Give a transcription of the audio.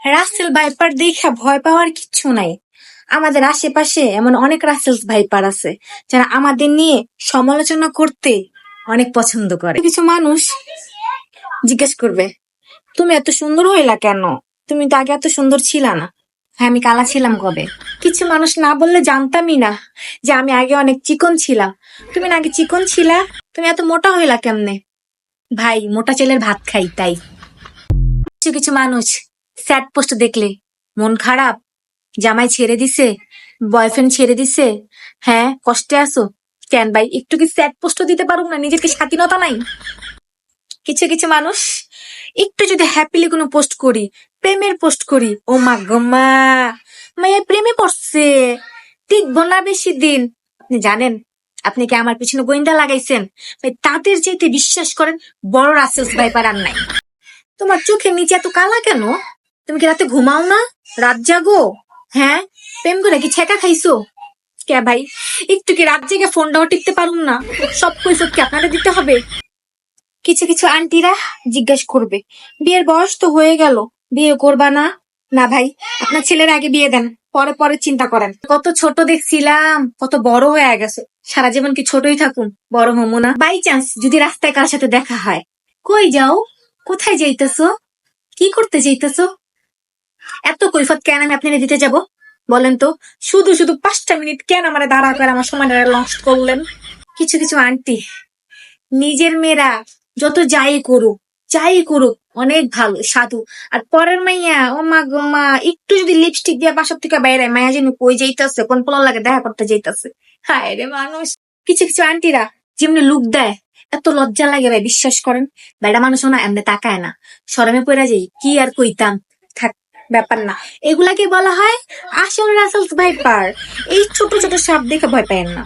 Russell viper দেখা ভয় পাওয়ার কিচ্ছু নাই। আমাদের আশেপাশে এমন অনেক রাসেল ভাইপার আছে যারা আমাদের নিয়ে সমালোচনা করতে অনেক পছন্দ করে। কিছু মানুষ জিজ্ঞেস করবে, তুমি এত সুন্দর হইলা কেন? তুমি তো আগে এত সুন্দর ছিলা না। হ্যাঁ, আমি কালা ছিলাম কবে? কিছু মানুষ না বললে জানতামই না যে আমি আগে অনেক চিকন ছিলাম। তুমি না আগে চিকন ছিলা? তুমি এত মোটা হইলা কেমনে? ভাই, মোটা ছেলের ভাত খাই তাই। কিছু কিছু মানুষ স্যাড পোস্ট দেখলে মন খারাপ, জামাই ছেড়ে দিছে, বয়ফ্রেন্ড ছেড়ে দিছে, হ্যাঁ কষ্টে আছো কেন ভাই? একটু কি স্যাড পোস্ট দিতে পারুম না? নিজের কি স্বাধীনতা নাই? কিছু কিছু মানুষ একটু যদি হ্যাপিলি কোনো পোস্ট করি, প্রেমের পোস্ট করি, ও মা গো মা, মাইয়া প্রেমে পড়ছে, টিকবো না বেশি দিন। আপনি জানেন, আপনি কি আমার পিছনে গোয়েন্দা লাগাইছেন? ভাই, তাদের যেতে বিশ্বাস করেন বড় রাসেলস ভাইপার আর নাই। তোমার চোখের নিচে এত কালা কেন? তুমি কি রাতে ঘুমাও না? রাত জাগো? হ্যাঁ, প্রেম করে কি ছেঁকা খাইছো? কে ভাই, একটু কি রাত জেগে ফোনটাও টিপতে পারুম না? সব কৈফিয়ত কি আপনাদের দিতে হবে? কিছু কিছু আন্টিরা জিজ্ঞেস করবে, বিয়ের বয়স তো হয়ে গেল, বিয়ে করবা না? না ভাই, আপনার ছেলের আগে বিয়ে দেন, পরে পরে চিন্তা করেন। কত ছোট দেখছিলাম, কত বড় হয়ে গেছে। সারা জীবন কি ছোটই থাকুন, বড় হমো না? বাই চান্স যদি রাস্তায় কার সাথে দেখা হয়, কই যাও, কোথায় যাইতেছো, কি করতে যাইতেছো? এত কৈফত কেন আমি আপনাকে দিতে যাব বলেন তো? শুধু শুধু 5টা মিনিট কেন আমার দাঁড়া করে আমার সময়টা লস্ট করলেন? কিছু কিছু আন্টি নিজের মেয়েরা যত যাই করুক অনেক ভালো সাধু, আর পরের মাইয়া ও মা গো মা, একটু যদি লিপস্টিক দিয়ে বাসা থেকে বাইরে, মাইয়া যেন কই যাইতেছে, কোন পোলার লাগে দেখা করতে যাইতেছে। হায় রে মানুষ। কিছু কিছু আন্টিরা যেমনি লুক দেয়, এত লজ্জা লাগে ভাই, বিশ্বাস করেন। বেড়া মানুষ না এমনি তাকায় না, শরমে পড়ে যাই, কি আর কইতাম, থাক, ব্যাপার না। এগুলাকে বলা হয় আসল রাসেলস ভাইপার। এই ছোট ছোট সাপ দেখে ভয় পায় না।